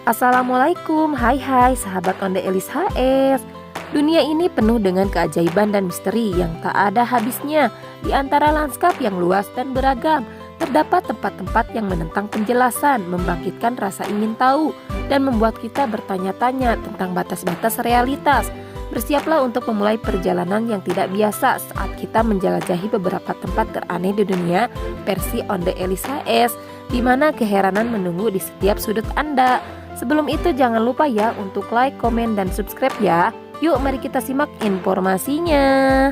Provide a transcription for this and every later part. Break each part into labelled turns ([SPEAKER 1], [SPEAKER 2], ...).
[SPEAKER 1] Assalamualaikum, hai sahabat Onde Elis HS. Dunia ini penuh dengan keajaiban dan misteri yang tak ada habisnya. Di antara lanskap yang luas dan beragam, terdapat tempat-tempat yang menentang penjelasan, membangkitkan rasa ingin tahu, dan membuat kita bertanya-tanya tentang batas-batas realitas. Bersiaplah untuk memulai perjalanan yang tidak biasa saat kita menjelajahi beberapa tempat teraneh di dunia versi Onde Elis HS, di mana keheranan menunggu di setiap sudut Anda. Sebelum itu jangan lupa ya untuk like, komen, dan subscribe ya. Yuk mari kita simak informasinya.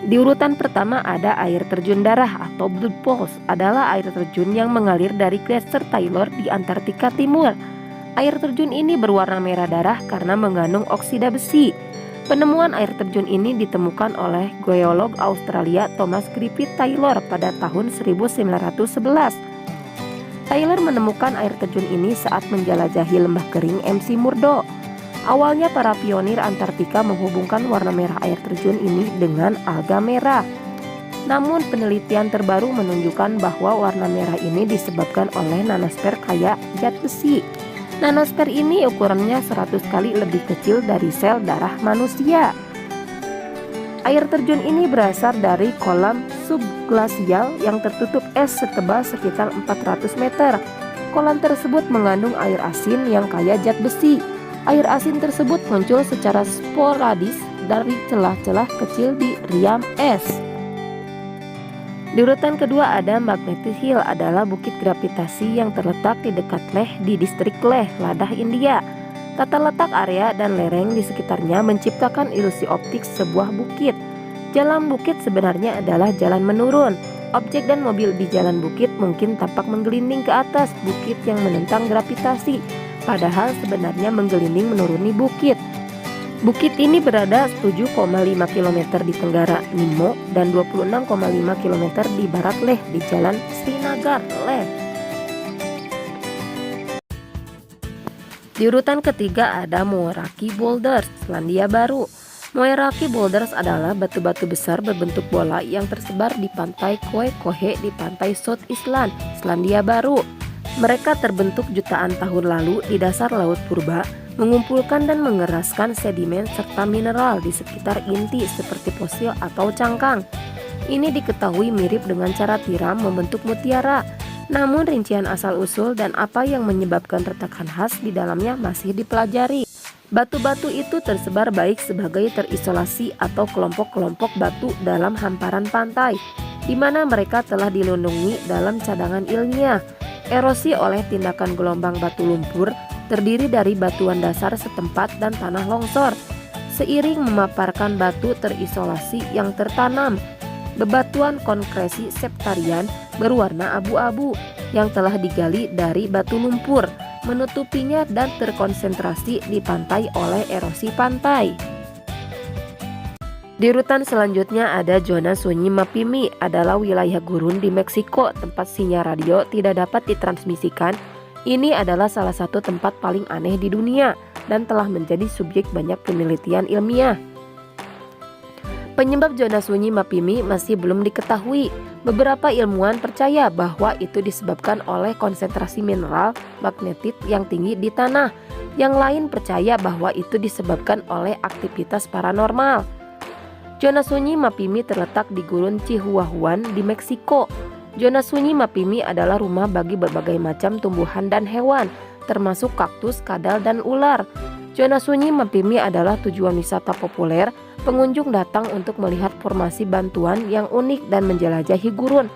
[SPEAKER 1] Di urutan pertama ada air terjun darah atau Blood Pools, adalah air terjun yang mengalir dari Glacier Taylor di Antartika Timur. Air terjun ini berwarna merah darah karena mengandung oksida besi. Penemuan air terjun ini ditemukan oleh geolog Australia Thomas Griffith Taylor pada tahun 1911. Taylor menemukan air terjun ini saat menjelajahi lembah kering MC Murdo. Awalnya para pionir Antartika menghubungkan warna merah air terjun ini dengan alga merah. Namun penelitian terbaru menunjukkan bahwa warna merah ini disebabkan oleh nanosfer kaya zat besi. Nanosfer ini ukurannya 100 kali lebih kecil dari sel darah manusia. Air terjun ini berasal dari kolam subglasial yang tertutup es setebal sekitar 400 meter. Kolam tersebut mengandung air asin yang kaya zat besi. Air asin tersebut muncul secara sporadis dari celah-celah kecil di riam es. Di urutan kedua ada Magnetic Hill, adalah bukit gravitasi yang terletak di dekat Leh di distrik Leh, Ladakh, India. Tata letak area dan lereng di sekitarnya menciptakan ilusi optik sebuah bukit. Jalan bukit sebenarnya adalah jalan menurun. Objek dan mobil di jalan bukit mungkin tampak menggelinding ke atas bukit yang menentang gravitasi, padahal sebenarnya menggelinding menuruni bukit. Bukit ini berada 7,5 km di tenggara Nimmo dan 26,5 km di barat Leh di jalan Srinagar, Leh. Di urutan ketiga ada Moeraki Boulders, Selandia Baru. Moeraki Boulders adalah batu-batu besar berbentuk bola yang tersebar di pantai Koe Kohe di pantai South Island, Selandia Baru. Mereka terbentuk jutaan tahun lalu di dasar laut purba, mengumpulkan dan mengeraskan sedimen serta mineral di sekitar inti seperti fosil atau cangkang. Ini diketahui mirip dengan cara tiram membentuk mutiara. Namun rincian asal-usul dan apa yang menyebabkan retakan khas di dalamnya masih dipelajari. Batu-batu itu tersebar baik sebagai terisolasi atau kelompok-kelompok batu dalam hamparan pantai, di mana mereka telah dilindungi dalam cadangan ilmiah. Erosi oleh tindakan gelombang batu lumpur terdiri dari batuan dasar setempat dan tanah longsor. Seiring memaparkan batu terisolasi yang tertanam, bebatuan konkresi septarian berwarna abu-abu yang telah digali dari batu lumpur menutupinya dan terkonsentrasi di pantai oleh erosi pantai. Di urutan selanjutnya ada zona sunyi Mapimi, adalah wilayah gurun di Meksiko tempat sinyal radio tidak dapat ditransmisikan. Ini adalah salah satu tempat paling aneh di dunia dan telah menjadi subjek banyak penelitian ilmiah. Penyebab zona sunyi Mapimi masih belum diketahui. Beberapa ilmuwan percaya bahwa itu disebabkan oleh konsentrasi mineral magnetit yang tinggi di tanah. Yang lain percaya bahwa itu disebabkan oleh aktivitas paranormal. Zona sunyi Mapimi terletak di gurun Chihuahuan di Meksiko. Zona sunyi Mapimi adalah rumah bagi berbagai macam tumbuhan dan hewan, termasuk kaktus, kadal, dan ular. Zona sunyi Mapimi adalah tujuan wisata populer. Pengunjung datang untuk melihat formasi bantuan yang unik dan menjelajahi gurun.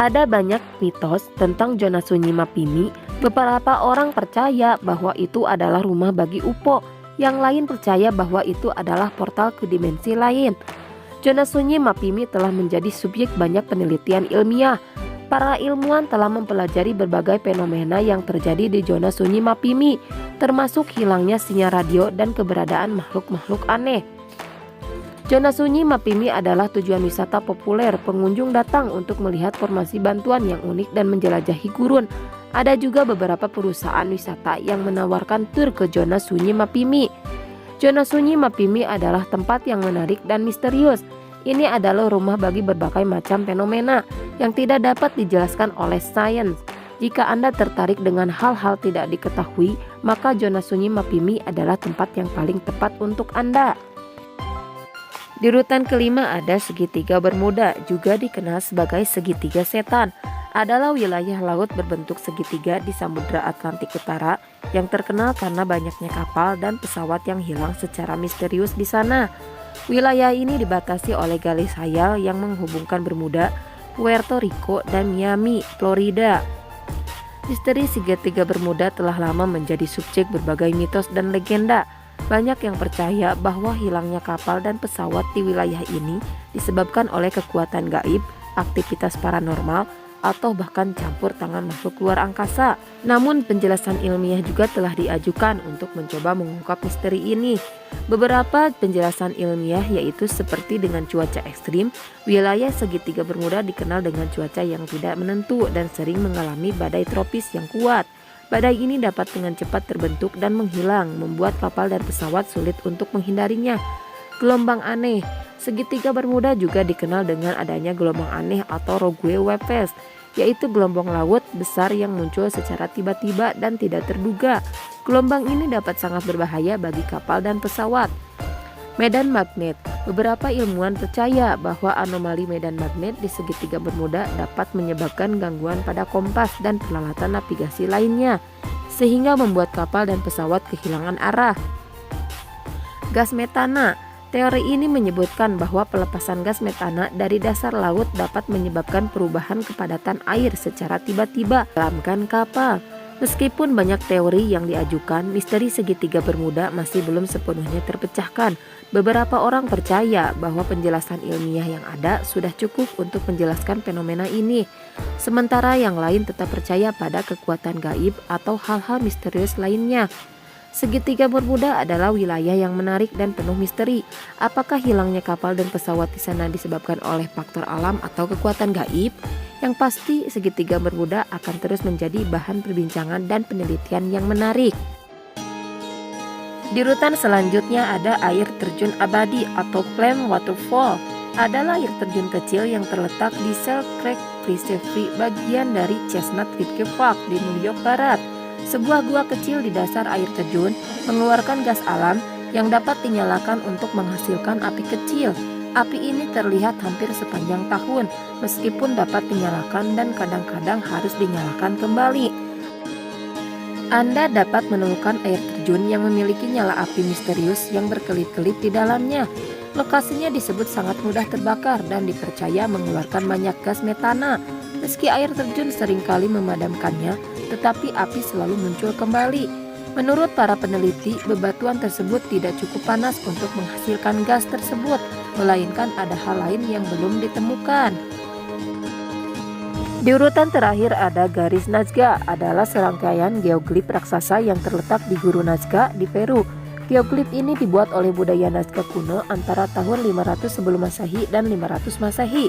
[SPEAKER 1] Ada banyak mitos tentang zona sunyi Mapimi. Beberapa orang percaya bahwa itu adalah rumah bagi UFO. Yang lain percaya bahwa itu adalah portal ke dimensi lain. Zona sunyi Mapimi telah menjadi subjek banyak penelitian ilmiah. Para ilmuwan telah mempelajari berbagai fenomena yang terjadi di zona sunyi Mapimi, termasuk hilangnya sinyal radio dan keberadaan makhluk-makhluk aneh. Zona sunyi Mapimi adalah tujuan wisata populer. Pengunjung datang untuk melihat formasi bantuan yang unik dan menjelajahi gurun. Ada juga beberapa perusahaan wisata yang menawarkan tur ke zona sunyi Mapimi. Zona sunyi Mapimi adalah tempat yang menarik dan misterius. Ini adalah rumah bagi berbagai macam fenomena yang tidak dapat dijelaskan oleh sains. Jika Anda tertarik dengan hal-hal tidak diketahui, maka zona sunyi Mapimi adalah tempat yang paling tepat untuk Anda. Di urutan kelima ada segitiga Bermuda, juga dikenal sebagai segitiga setan. Adalah wilayah laut berbentuk segitiga di Samudra Atlantik Utara yang terkenal karena banyaknya kapal dan pesawat yang hilang secara misterius di sana. Wilayah ini dibatasi oleh garis hayal yang menghubungkan Bermuda, Puerto Rico, dan Miami, Florida. Misteri segitiga Bermuda telah lama menjadi subjek berbagai mitos dan legenda. Banyak yang percaya bahwa hilangnya kapal dan pesawat di wilayah ini disebabkan oleh kekuatan gaib, aktivitas paranormal, atau bahkan campur tangan makhluk luar angkasa. Namun penjelasan ilmiah juga telah diajukan untuk mencoba mengungkap misteri ini. Beberapa penjelasan ilmiah yaitu seperti dengan cuaca ekstrim, wilayah segitiga Bermuda dikenal dengan cuaca yang tidak menentu dan sering mengalami badai tropis yang kuat. Badai ini dapat dengan cepat terbentuk dan menghilang, membuat kapal dan pesawat sulit untuk menghindarinya. Gelombang aneh. Segitiga Bermuda juga dikenal dengan adanya gelombang aneh atau rogue waves, yaitu gelombang laut besar yang muncul secara tiba-tiba dan tidak terduga. Gelombang ini dapat sangat berbahaya bagi kapal dan pesawat. Medan magnet. Beberapa ilmuwan percaya bahwa anomali medan magnet di segitiga Bermuda dapat menyebabkan gangguan pada kompas dan peralatan navigasi lainnya, sehingga membuat kapal dan pesawat kehilangan arah. Gas metana. Teori ini menyebutkan bahwa pelepasan gas metana dari dasar laut dapat menyebabkan perubahan kepadatan air secara tiba-tiba dalam kapal. Meskipun banyak teori yang diajukan, misteri segitiga Bermuda masih belum sepenuhnya terpecahkan. Beberapa orang percaya bahwa penjelasan ilmiah yang ada sudah cukup untuk menjelaskan fenomena ini. Sementara yang lain tetap percaya pada kekuatan gaib atau hal-hal misterius lainnya. Segitiga Bermuda adalah wilayah yang menarik dan penuh misteri. Apakah hilangnya kapal dan pesawat di sana disebabkan oleh faktor alam atau kekuatan gaib? Yang pasti, segitiga Bermuda akan terus menjadi bahan perbincangan dan penelitian yang menarik. Di urutan selanjutnya ada air terjun abadi atau Flame Waterfall. Adalah air terjun kecil yang terletak di Shell Creek Preserve, bagian dari Chestnut Ridge Park di New York Barat. Sebuah gua kecil di dasar air terjun mengeluarkan gas alam yang dapat dinyalakan untuk menghasilkan api kecil. Api ini terlihat hampir sepanjang tahun, meskipun dapat dinyalakan dan kadang-kadang harus dinyalakan kembali. Anda dapat menemukan air terjun yang memiliki nyala api misterius yang berkelip-kelip di dalamnya. Lokasinya disebut sangat mudah terbakar dan dipercaya mengeluarkan banyak gas metana. Meski air terjun seringkali memadamkannya, tetapi api selalu muncul kembali. Menurut para peneliti, bebatuan tersebut tidak cukup panas untuk menghasilkan gas tersebut, melainkan ada hal lain yang belum ditemukan. Di urutan terakhir ada garis Nazca, adalah serangkaian geoglif raksasa yang terletak di Guru Nazca di Peru. Geoglif ini dibuat oleh budaya Nazca kuno antara tahun 500 sebelum Masehi dan 500 Masehi.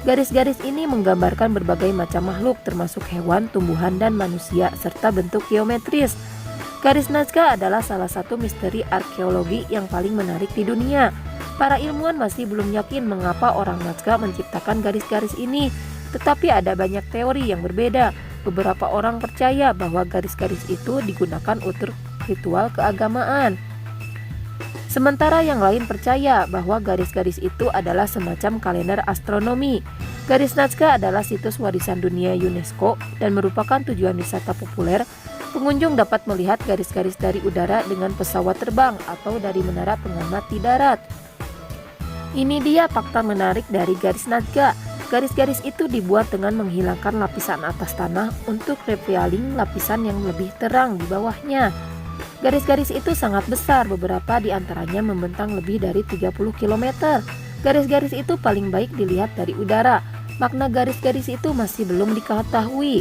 [SPEAKER 1] Garis-garis ini menggambarkan berbagai macam makhluk termasuk hewan, tumbuhan, dan manusia serta bentuk geometris. Garis Nazca adalah salah satu misteri arkeologi yang paling menarik di dunia. Para ilmuwan masih belum yakin mengapa orang Nazca menciptakan garis-garis ini, tetapi ada banyak teori yang berbeda. Beberapa orang percaya bahwa garis-garis itu digunakan untuk ritual keagamaan. Sementara yang lain percaya bahwa garis-garis itu adalah semacam kalender astronomi. Garis Nazca adalah situs warisan dunia UNESCO dan merupakan tujuan wisata populer. Pengunjung dapat melihat garis-garis dari udara dengan pesawat terbang atau dari menara pengamat di darat. Ini dia fakta menarik dari garis Nazca. Garis-garis itu dibuat dengan menghilangkan lapisan atas tanah untuk revealing lapisan yang lebih terang di bawahnya. Garis-garis itu sangat besar, beberapa di antaranya membentang lebih dari 30 km. Garis-garis itu paling baik dilihat dari udara. Makna garis-garis itu masih belum diketahui.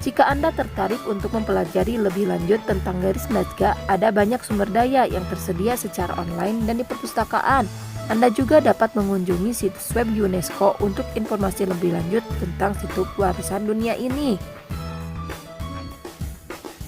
[SPEAKER 1] Jika Anda tertarik untuk mempelajari lebih lanjut tentang garis Nazca, ada banyak sumber daya yang tersedia secara online dan di perpustakaan. Anda juga dapat mengunjungi situs web UNESCO untuk informasi lebih lanjut tentang situs warisan dunia ini.